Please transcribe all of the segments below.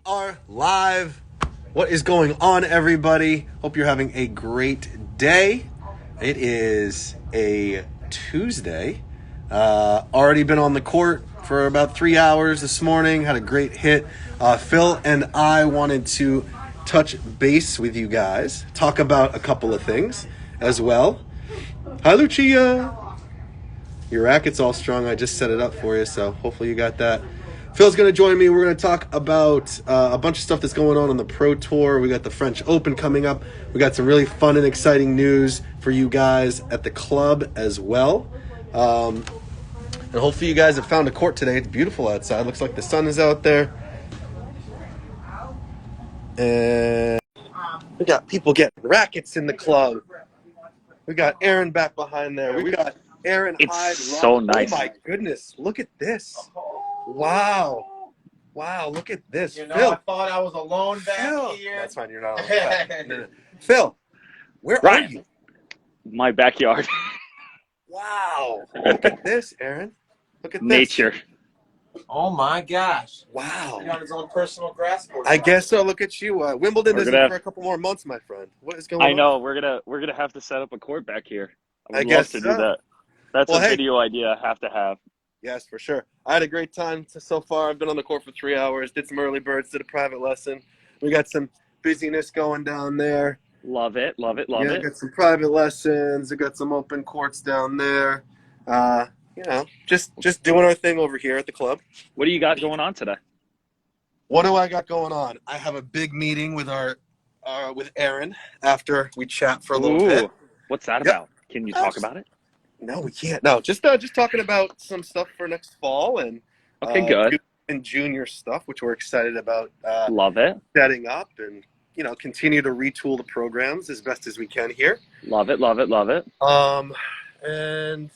Are live. What is going on, everybody? Hope you're having a great day. It is a Tuesday. Already been on the court for about 3 hours this morning. Had a great hit. Phil and I wanted to touch base with you guys, talk about a couple of things as well. Hi, Lucia. Your racket's all strong. I just set it up for you, so hopefully you got that. Phil's going to join me. We're going to talk about a bunch of stuff that's going on the Pro Tour. We got the French Open coming up. We got some really fun and exciting news for you guys at the club as well. And hopefully you guys have found a court today. It's beautiful outside. Looks like the sun is out there. And we got people getting rackets in the club. We got Aaron back behind there. We got Aaron Hyde. It's so nice. Oh my goodness. Look at this. Wow. Wow, look at this. You know, Phil. I thought I was alone back here. That's fine, you're not alone. No. Phil, where Right. are you? My backyard. Wow. Look at this, Aaron. Look at this. Nature. Oh my gosh. Wow. He got his own personal grass court. I guess so. Look at you. Wimbledon We're isn't gonna for a couple more months, my friend. What is going on? I know we're gonna have to set up a court back here. I would love guess to so. do that. That's Well, a hey. video idea I have to have. Yes, for sure. I had a great time so far. I've been on the court for 3 hours, did some early birds, did a private lesson. We got some busyness going down there. Love it. Love it. Yeah, got some private lessons. We got some open courts down there. Just doing our thing over here at the club. What do you got going on today? What do I got going on? I have a big meeting with with Aaron after we chat for a little bit. What's that Yep. about? Can you talk about it? No, we can't. No, just talking about some stuff for next fall and Okay, good. and junior stuff, which we're excited about Love it. setting up and continue to retool the programs as best as we can here. Love it. Love it. Love it. And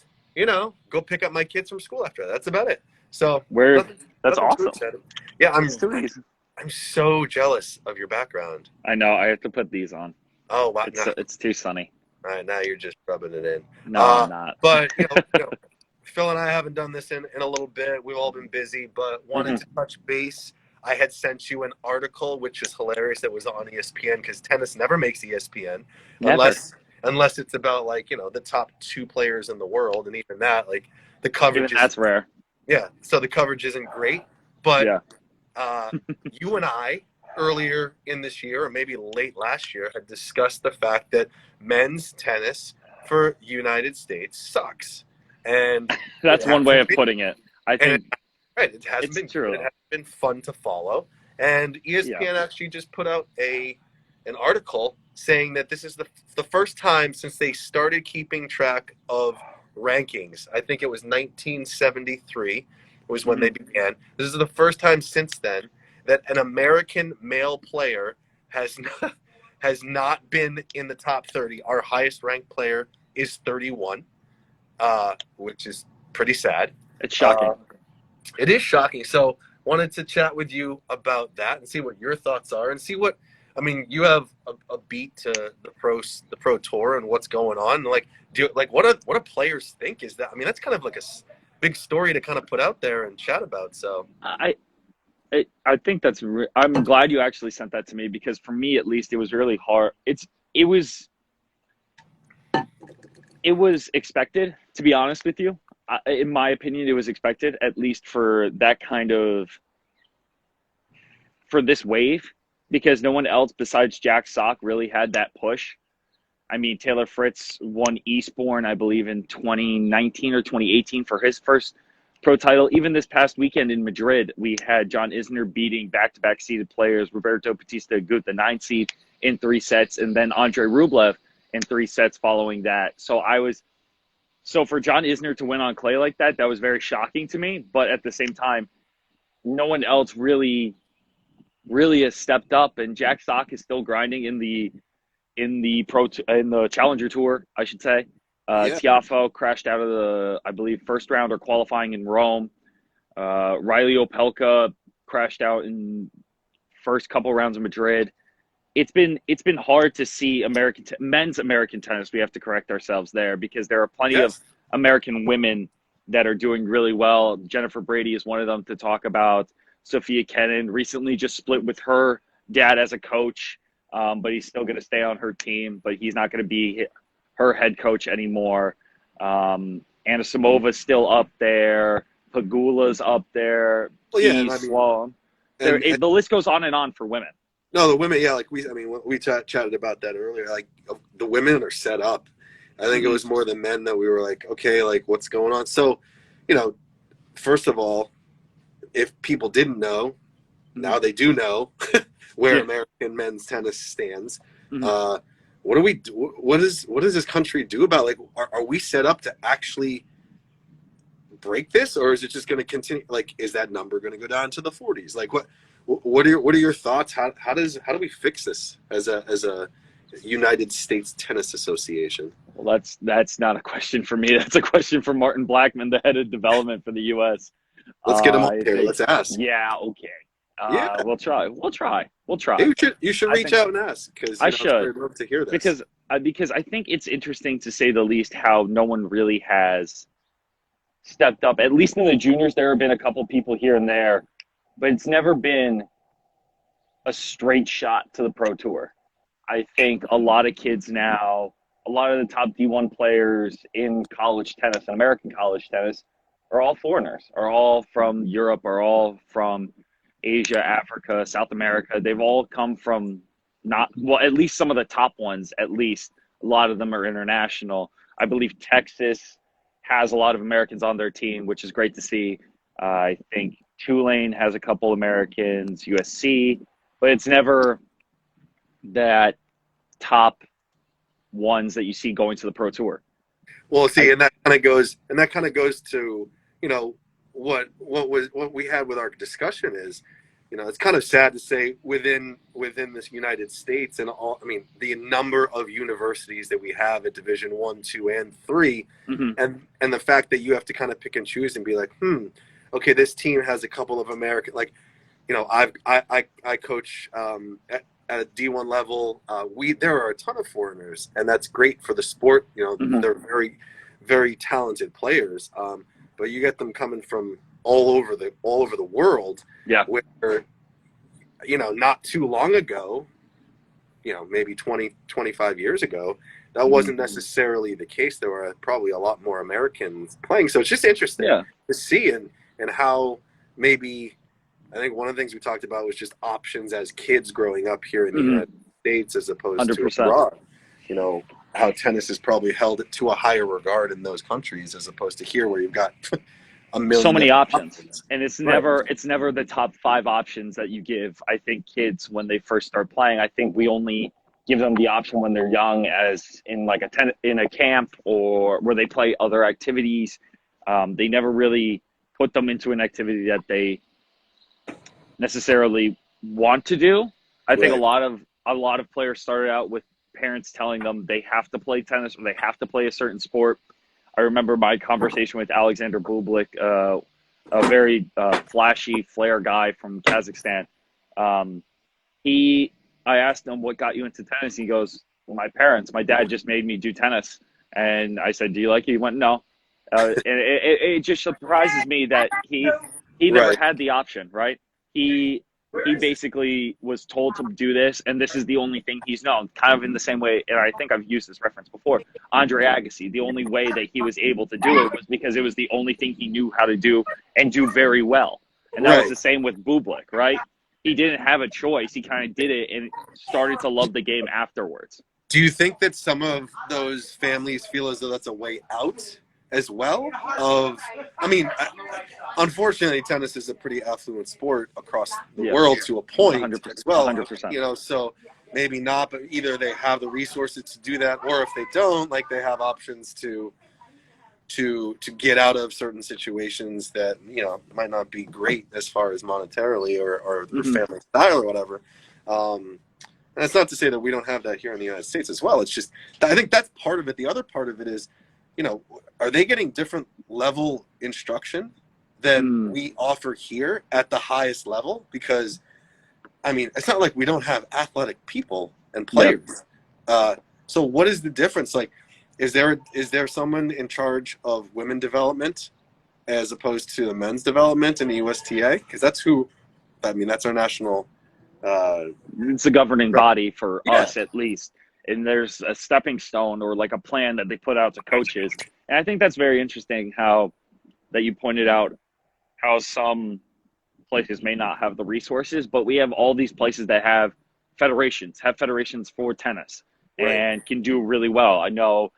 go pick up my kids from school after that. That's about it. So That's nothing too awesome. exciting. Yeah, It's too easy. I'm so jealous of your background. I know. I have to put these on. Oh wow! It's too sunny. All right, now you're just rubbing it in. No, I'm not. But Phil and I haven't done this in a little bit. We've all been busy, but wanted to touch base. I had sent you an article, which is hilarious. That was on ESPN because tennis never makes ESPN unless it's about the top 2 players in the world, and even that the coverage. That's rare. Yeah, so the coverage isn't great, but Yeah. you and I earlier in this year, or maybe late last year, had discussed the fact that men's tennis for United States sucks, and That's one way of putting it. I think it hasn't been true. It hasn't been fun to follow, and ESPN actually just put out an article saying that this is the first time since they started keeping track of rankings. I think it was 1973 was when they began. This is the first time since then that an American male player has not been in the top 30. Our highest ranked player is 31, which is pretty sad. it's shocking. It is shocking. So wanted to chat with you about that and see what your thoughts are and see what, you have a beat to the pro tour and what's going on. What do players think is that? That's kind of like a big story to kind of put out there and chat about. So I think I'm glad you actually sent that to me because for me, at least, it was really hard. It was expected, to be honest with you. In my opinion, it was expected, at least for that for this wave, because no one else besides Jack Sock really had that push. Taylor Fritz won Eastbourne, I believe, in 2019 or 2018 for his first pro title. Even this past weekend in Madrid, we had John Isner beating back-to-back seeded players, Roberto Bautista Agut, the 9 seed, in 3 sets, and then Andrei Rublev in 3 sets following that. So for John Isner to win on clay like that was very shocking to me. But at the same time, no one else really has stepped up, and Jack Sock is still grinding in the Challenger Tour, I should say. Tiafoe crashed out of the, I believe, first round or qualifying in Rome. Riley Opelka crashed out in first couple rounds of Madrid. It's been hard to see men's American tennis. We have to correct ourselves there because there are plenty of American women that are doing really well. Jennifer Brady is one of them to talk about. Sophia Kennan, recently just split with her dad as a coach, but he's still going to stay on her team, but he's not going to be her head coach anymore. Anisimovan's still up there. Pagula's up there. Well, yeah, The list goes on for women. No, the women, yeah, like we chatted about that earlier. Like the women are set up. I think it was more the men that we were like, okay, like what's going on? So, first of all, if people didn't know, now they do know where American men's tennis stands. Mm-hmm. What do we do? What does this country do about, like, are we set up to actually break this, or is it just going to continue? Like, is that number going to go down to the 40s? Like, what are your thoughts? How do we fix this as a United States Tennis Association? Well, that's not a question for me. That's a question for Martin Blackman, the head of development for the U.S. Let's get him up here. Let's ask. Yeah. Okay. Yeah. We'll try. You should reach out and ask, because I should. I'd love to hear this because I think it's interesting, to say the least, how no one really has stepped up. At least in the juniors, there have been a couple people here and there, but it's never been a straight shot to the pro tour. I think a lot of kids now, a lot of the top D1 players in college tennis and American college tennis are all foreigners, are all from Europe, are all from Asia, Africa, South America. They've all come from at least some of the top ones, at least. A lot of them are international. I believe Texas has a lot of Americans on their team, which is great to see. I think Tulane has a couple Americans, USC, but it's never that top ones that you see going to the pro tour. Well, see, and that kind of goes to, what we had with our discussion is, it's kind of sad to say within this United States and all, the number of universities that we have at Division 1, 2, and 3, and the fact that you have to kind of pick and choose and be like, okay, this team has a couple of American, like, I coach at a D1 level. There are a ton of foreigners, and that's great for the sport. They're very, very talented players. But you get them coming from all over the world. Yeah. Where, not too long ago, maybe 20, 25 years ago, that wasn't necessarily the case. There were probably a lot more Americans playing. So it's just interesting to see and how maybe, I think one of the things we talked about was just options as kids growing up here in the United States as opposed 100%. to abroad. How tennis is probably held to a higher regard in those countries as opposed to here, where you've got a million. So many options. And it's never the top 5 options that you give. I think kids, when they first start playing, I think we only give them the option when they're young, as in like in a camp or where they play other activities. They never really put them into an activity that they necessarily want to do. I think a lot of players started out with parents telling them they have to play tennis or they have to play a certain sport. I remember my conversation with Alexander Bublik, a very flashy flair guy from Kazakhstan. I asked him, what got you into tennis? He goes, well, my dad just made me do tennis. And I said, do you like it? He went, no. And it just surprises me that he never had the option, right? He basically was told to do this, and this is the only thing he's known. Kind of in the same way, and I think I've used this reference before, Andre Agassi, the only way that he was able to do it was because it was the only thing he knew how to do and do very well. And that was the same with Bublik, right? He didn't have a choice. He kind of did it and started to love the game afterwards. Do you think that some of those families feel as though that's a way out as well? Unfortunately, tennis is a pretty affluent sport across the world to a point 100%, as well. 100%. So maybe not, but either they have the resources to do that, or if they don't, like, they have options to get out of certain situations that might not be great as far as monetarily or their family style or whatever. And that's not to say that we don't have that here in the United States as well. It's just, I think that's part of it. The other part of it is, are they getting different level instruction than we offer here at the highest level? Because, it's not like we don't have athletic people and players. So what is the difference? Like, is there someone in charge of women development as opposed to the men's development in the USTA? Because that's who I mean, that's our national. It's a governing body for Yeah. us, at least. And there's a stepping stone or like a plan that they put out to coaches. And I think that's very interesting how that you pointed out how some places may not have the resources, but we have all these places that have federations for tennis and can do really well. I know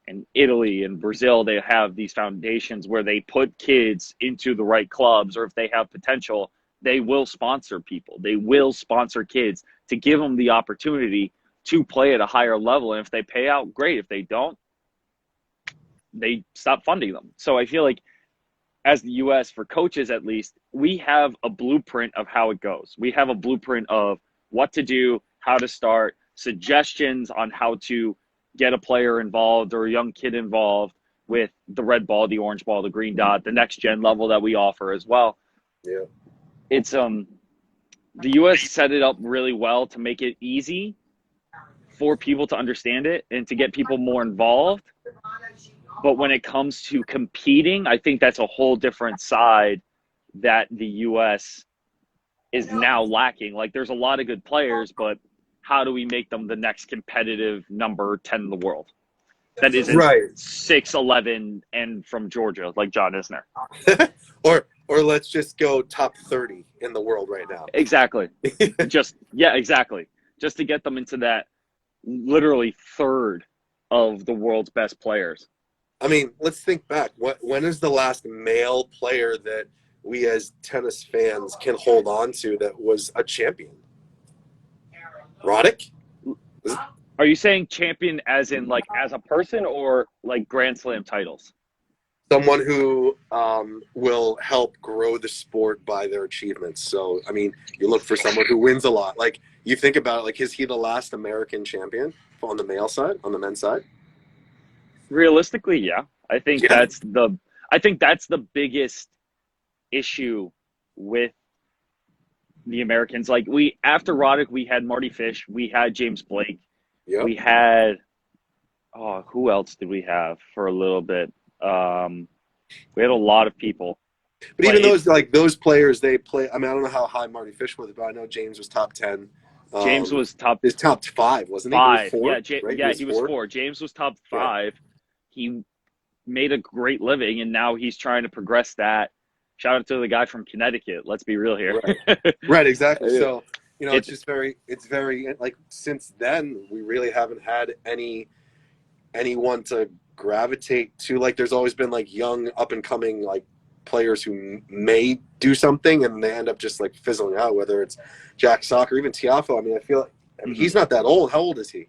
in Italy and Brazil, they have these foundations where they put kids into the right clubs, or if they have potential, they will sponsor people. They will sponsor kids to give them the opportunity to play at a higher level. And if they pay out, great. If they don't, they stop funding them. So I feel like as the U.S., for coaches at least, we have a blueprint of how it goes. We have a blueprint of what to do, how to start, suggestions on how to get a player involved or a young kid involved with the red ball, the orange ball, the green dot, the next gen level that we offer as well. Yeah. It's the U.S. set it up really well to make it easy for people to understand it and to get people more involved. But when it comes to competing, I think that's a whole different side that the U.S. is now lacking. Like, there's a lot of good players, but how do we make them the next competitive number 10 in the world? That isn't 6'11" and from Georgia, like John Isner. Or let's just go top 30 in the world right now. Exactly. Exactly. Just to get them into that literally third of the world's best players. I mean, let's think back. When is the last male player that we as tennis fans can hold on to that was a champion? Roddick? Are you saying champion as in like as a person or like Grand Slam titles? Someone who will help grow the sport by their achievements. So, I mean, you look for someone who wins a lot. Like, you think about it, like, is he the last American champion on the male side, on the men's side? Realistically, yeah. I think that's the biggest issue with the Americans. Like, after Roddick, we had Marty Fish, we had James Blake, we had who else did we have for a little bit? We had a lot of people. But even those players, they play. I mean, I don't know how high Marty Fish was, but I know James was top 10. James was top 5, wasn't he? Five. He was 4, he was 4. James was top 5. Yeah. He made a great living, and now he's trying to progress that. Shout out to the guy from Connecticut. Let's be real here. Right, exactly. So, it's very like, since then, we really haven't had anyone to gravitate to. Like, there's always been like young up and coming like players who may do something and they end up just like fizzling out, whether it's Jack Sock or even Tiafoe. I mean, I feel like he's not that old. How old is he?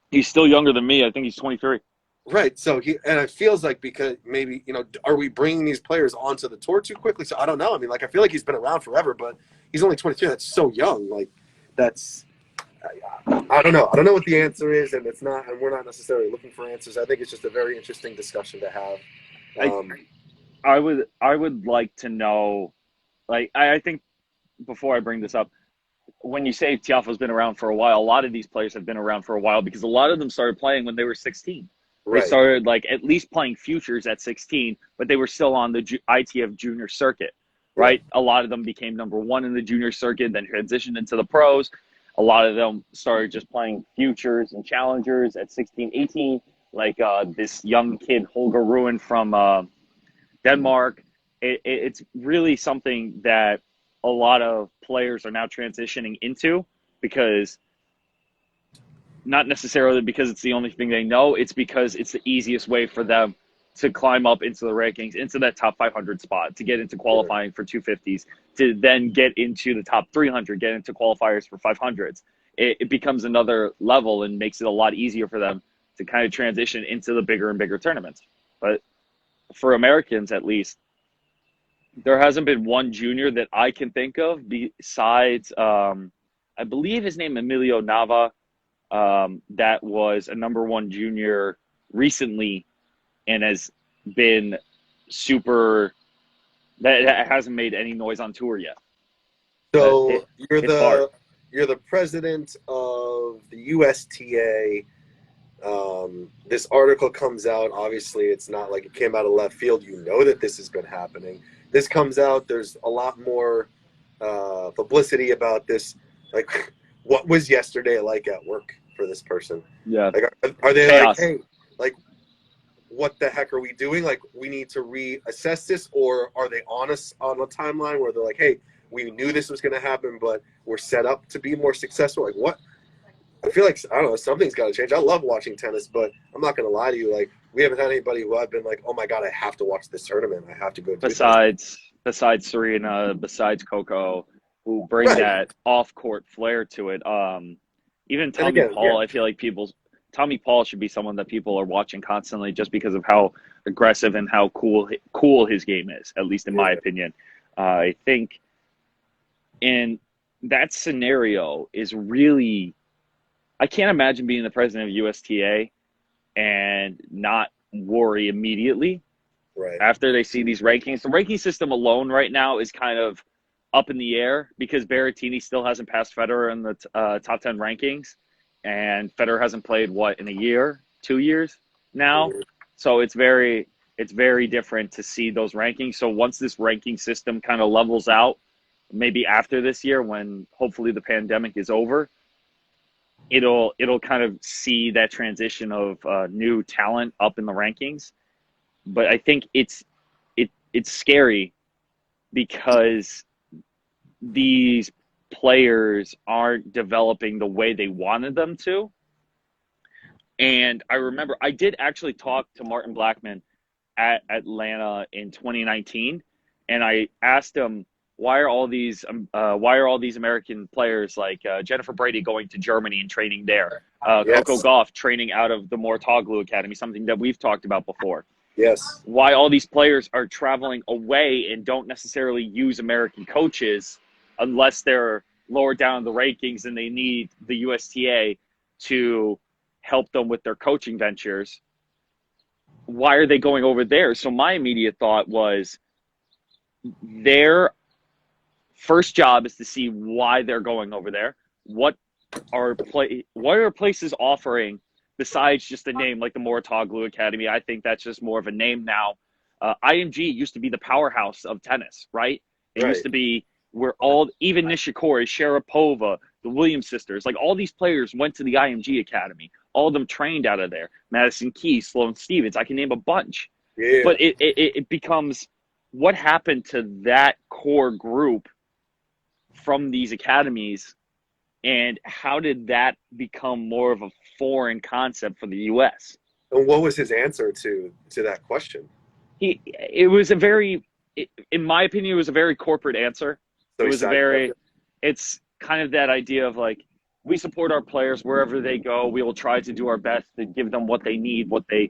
He's still younger than me. I think he's 23. Right. So it feels like, because maybe, are we bringing these players onto the tour too quickly? So I don't know. I mean, like, I feel like he's been around forever, but he's only 23. That's so young. Like, that's, I don't know. I don't know what the answer is, and we're not necessarily looking for answers. I think it's just a very interesting discussion to have. I would like to know, like, I think before I bring this up, when you say Tiafoe's been around for a while, a lot of these players have been around for a while because a lot of them started playing when they were 16. Right. They started like at least playing futures at 16, but they were still on the ITF junior circuit, right? A lot of them became number 1 in the junior circuit, then transitioned into the pros. A lot of them started just playing futures and challengers at 16, 18, like this young kid, Holger Ruen from Denmark. It's really something that a lot of players are now transitioning into, because not necessarily because it's the only thing they know, it's because it's the easiest way for them to climb up into the rankings, into that top 500 spot, to get into qualifying for 250s, to then get into the top 300, get into qualifiers for 500s. It becomes another level and makes it a lot easier for them to kind of transition into the bigger and bigger tournaments. But for Americans, at least, there hasn't been one junior that I can think of besides, I believe his name Emilio Nava, that was a number 1 junior recently and has been that hasn't made any noise on tour yet. So you're the president of the USTA. This article comes out. Obviously, it's not like it came out of left field. You know that this has been happening. This comes out. There's a lot more publicity about this. Like, what was yesterday like at work for this person? Yeah. Like, are they Chaos. like, hey, like, what the heck are we doing? Like, we need to reassess this, or are they honest on a timeline where they're like, hey, we knew this was going to happen, but we're set up to be more successful? Like, what? I feel like, I don't know, something's got to change. I love watching tennis, but I'm not going to lie to you. Like, we haven't had anybody who I've been like, oh my God, I have to watch this tournament. I have to go do this. Besides Serena, besides Coco, who bring Right. that off-court flair to it. Even Tommy again, Paul, yeah. I feel like Tommy Paul should be someone that people are watching constantly just because of how aggressive and how cool his game is, at least in my opinion. I think in that scenario is really, I can't imagine being the president of USTA and not worry immediately Right. after they see these rankings. The ranking system alone right now is kind of up in the air because Berrettini still hasn't passed Federer in the top 10 rankings, and Federer hasn't played in a year, 2 years now. Mhm. So it's very different to see those rankings. So once this ranking system kind of levels out, maybe after this year, when hopefully the pandemic is over, it'll kind of see that transition of new talent up in the rankings. But I think it's scary because these players aren't developing the way they wanted them to. And I remember I did actually talk to Martin Blackman at Atlanta in 2019, and I asked him, why are all these American players like Jennifer Brady going to Germany and training there? Yes. Coco Gauff training out of the Mouratoglou Academy, something that we've talked about before. Yes. Why all these players are traveling away and don't necessarily use American coaches unless they're lower down in the rankings and they need the USTA to help them with their coaching ventures. Why are they going over there? So my immediate thought was their first job is to see why they're going over there. What are places offering besides just a name like the Mouratoglou Academy? I think that's just more of a name now. IMG used to be the powerhouse of tennis, right? It used to be where even Nishikori, Sharapova, the Williams sisters, like all these players went to the IMG Academy. All of them trained out of there. Madison Keys, Sloane Stevens, I can name a bunch. Yeah. But it becomes, what happened to that core group from these academies, and how did that become more of a foreign concept for the U.S.? And what was his answer to that question? It was in my opinion, it was a very corporate answer. So it's kind of that idea of like, we support our players wherever they go. We will try to do our best to give them what they need, what they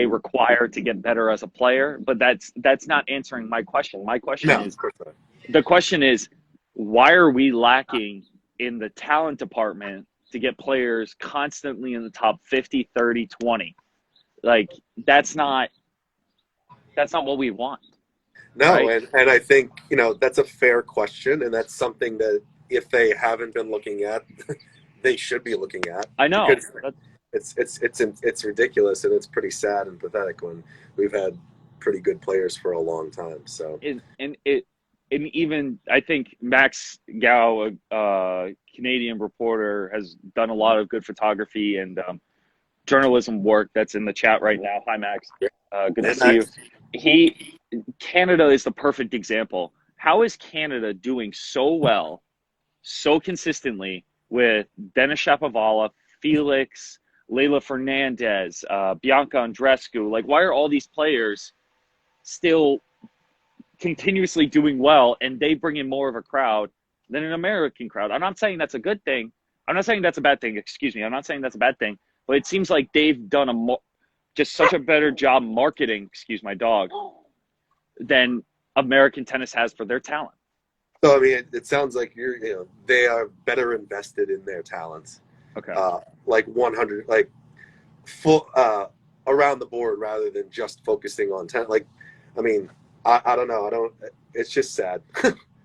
require to get better as a player. But that's not answering my question. My question is, of course not. The question is, why are we lacking in the talent department to get players constantly in the top 50, 30, 20? Like, that's not what we want. No, right? and I think, that's a fair question, and that's something that if they haven't been looking at, they should be looking at. I know. It's ridiculous, and it's pretty sad and pathetic when we've had pretty good players for a long time. So and even I think Max Gao, a Canadian reporter, has done a lot of good photography and journalism work that's in the chat right now. Hi, Max. Good to see you. Canada is the perfect example. How is Canada doing so well, so consistently with Denis Shapovalov, Felix, Leila Fernandez, Bianca Andreescu? Like, why are all these players still continuously doing well, and they bring in more of a crowd than an American crowd? I'm not saying that's a good thing. I'm not saying that's a bad thing. Excuse me. I'm not saying that's a bad thing. But it seems like they've done just such a better job marketing, excuse my dog, than American tennis has for their talent. So, I mean, it sounds like they are better invested in their talents. Okay. Like 100, like full around the board rather than just focusing on talent. Like, I mean, I don't know. It's just sad.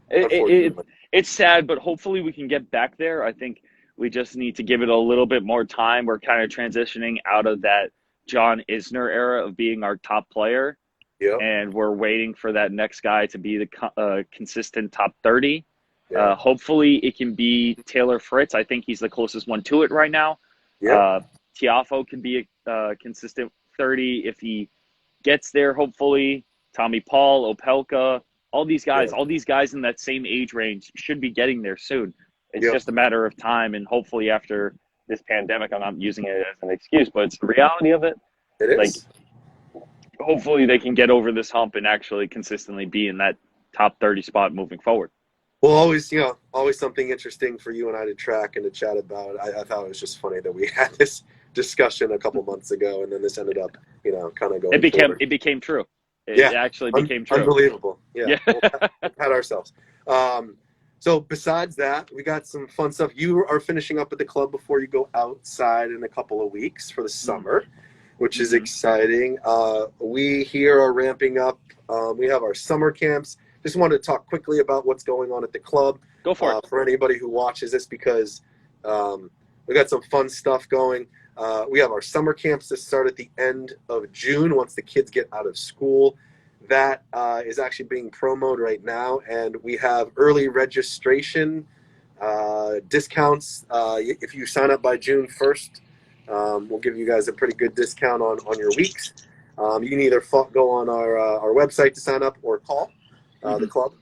It's sad, but hopefully we can get back there. I think we just need to give it a little bit more time. We're kind of transitioning out of that John Isner era of being our top player Yep. and we're waiting for that next guy to be the consistent top 30. Yeah. Hopefully it can be Taylor Fritz. I think he's the closest one to it right now. Yep. Tiafoe can be a consistent 30 if he gets there, hopefully. Tommy Paul, Opelka, all these guys in that same age range should be getting there soon. It's just a matter of time, and hopefully after this pandemic, I'm not using it as an excuse, but it's the reality of it. It is. Like, hopefully they can get over this hump and actually consistently be in that top 30 spot moving forward. Well, always something interesting for you and I to track and to chat about. I thought it was just funny that we had this discussion a couple months ago, and then this ended up, kind of going. It became true. It actually became true. Unbelievable. Yeah. We'll pat ourselves. So besides that, we got some fun stuff. You are finishing up at the club before you go outside in a couple of weeks for the summer, which is exciting. We here are ramping up. We have our summer camps. Just wanted to talk quickly about what's going on at the club. Go for it. For anybody who watches this, because we got some fun stuff going. We have our summer camps that start at the end of June once the kids get out of school. That is actually being promoted right now, and we have early registration discounts. If you sign up by June 1st, we'll give you guys a pretty good discount on your weeks. You can either go on our website to sign up or call the club.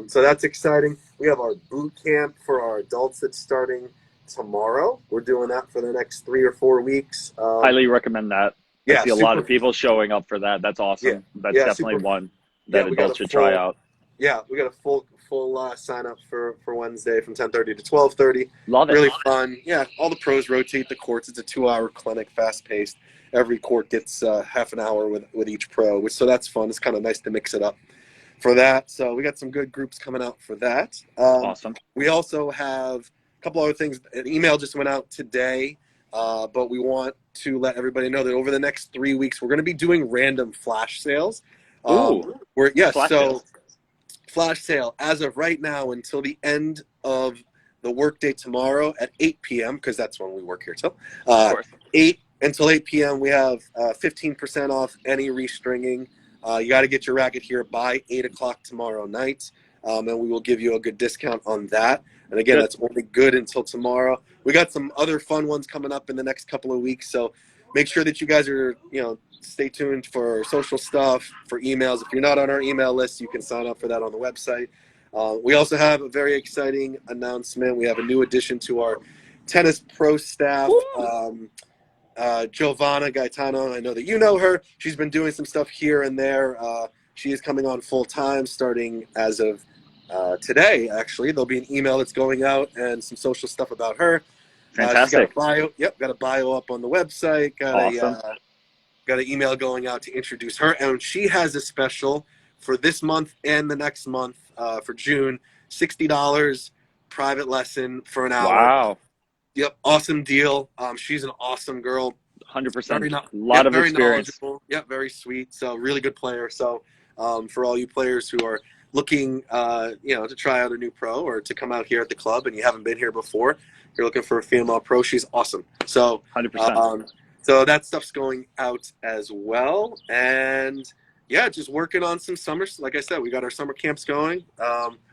So that's exciting. We have our boot camp for our adults that's starting tomorrow. We're doing that for the next 3 or 4 weeks. Highly recommend that. I see a lot of people showing up for that. That's awesome. That's definitely one that adults should try out. Yeah, we got a full sign up for Wednesday from 10:30 to 12:30. Love it. Really fun. Yeah, all the pros rotate the courts. It's a 2-hour clinic, fast paced. Every court gets half an hour with each pro, so that's fun. It's kind of nice to mix it up for that. So we got some good groups coming out for that. Awesome. We also have a couple other things. An email just went out today, but we want to let everybody know that over the next 3 weeks, we're going to be doing random flash sales. Flash sale as of right now until the end of the workday tomorrow at 8 p.m. because that's when we work here till 8 until 8 p.m. We have 15% off any restringing. You got to get your racket here by 8 o'clock tomorrow night, and we will give you a good discount on that. And again, that's only good until tomorrow. We got some other fun ones coming up in the next couple of weeks, so make sure that you guys are, stay tuned for social stuff, for emails. If you're not on our email list, you can sign up for that on the website. We also have a very exciting announcement. We have a new addition to our tennis pro staff. Giovanna Gaetano, I know that you know her. She's been doing some stuff here and there. She is coming on full time starting as of today, actually. There'll be an email that's going out and some social stuff about her. Fantastic. She's got a bio. Yep, got a bio up on the website. Awesome. Got an email going out to introduce her. And she has a special for this month and the next month for June, $60 private lesson for an hour. Wow. Yep, awesome deal. She's an awesome girl. 100%. A lot of experience. Yep, very sweet. So really good player. So for all you players who are looking, to try out a new pro or to come out here at the club and you haven't been here before, you're looking for a female pro, she's awesome. So 100%. So that stuff's going out as well. And just working on some summers. Like I said, we got our summer camps going.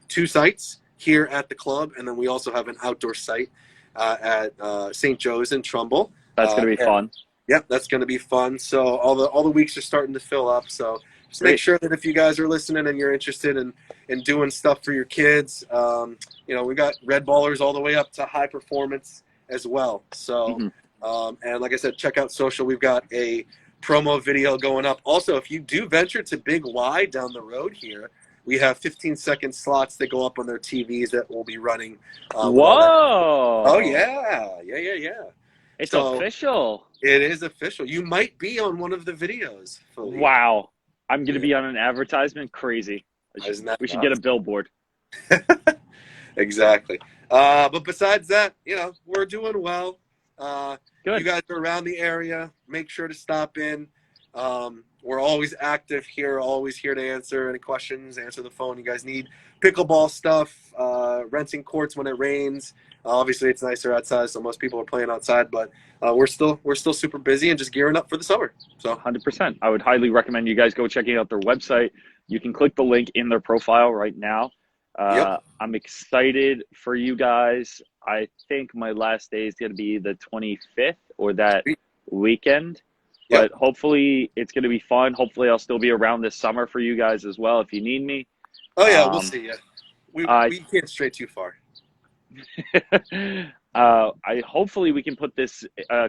2 sites here at the club, and then we also have an outdoor site at St. Joe's in Trumbull. That's going to be fun. Yep, that's going to be fun. So all the weeks are starting to fill up. So just make sure that if you guys are listening and you're interested in doing stuff for your kids, we got red ballers all the way up to high performance as well. So, and like I said, check out social. We've got a promo video going up. Also, if you do venture to Big Y down the road here, we have 15-second slots that go up on their TVs that will be running. Whoa! Oh, yeah. It's official. It is official. You might be on one of the videos, Philippe. Wow. I'm going to be on an advertisement. Crazy. We should get a billboard. Exactly. But besides that, we're doing well. Good. You guys are around the area. Make sure to stop in. We're We're always active here, always here to answer any questions, answer the phone you guys need. Pickleball stuff, renting courts when it rains. Obviously, it's nicer outside, so most people are playing outside, but we're still super busy and just gearing up for the summer. So 100%. I would highly recommend you guys go checking out their website. You can click the link in their profile right now. Yep. I'm excited for you guys. I think my last day is going to be the 25th or that weekend. Yep. But hopefully it's going to be fun. Hopefully I'll still be around this summer for you guys as well if you need me. Oh, yeah, we'll see you. We can't stray too far. Hopefully we can put this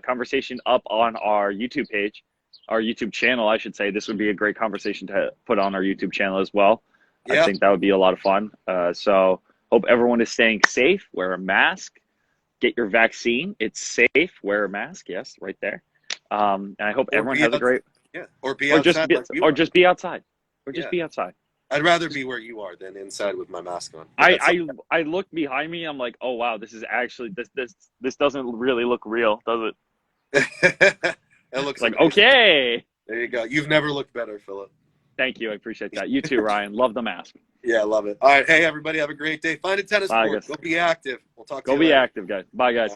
conversation up on our YouTube page, our YouTube channel, I should say. This would be a great conversation to put on our YouTube channel as well. Yeah. I think that would be a lot of fun. So hope everyone is staying safe. Wear a mask. Get your vaccine. It's safe. Wear a mask. Yes, right there. And I hope everyone has a great. Yeah, or be outside. Just be outside. Or just be outside. I'd rather be where you are than inside with my mask on. I looked behind me. I'm like, oh wow, this is actually this doesn't really look real, does it? It looks like amazing. Okay. There you go. You've never looked better, Philip. Thank you. I appreciate that. You too, Ryan. Love the mask. Yeah, love it. All right. Hey, everybody, have a great day. Find a tennis court. Go be active. We'll talk to you later. Go be active, guys. Bye, guys.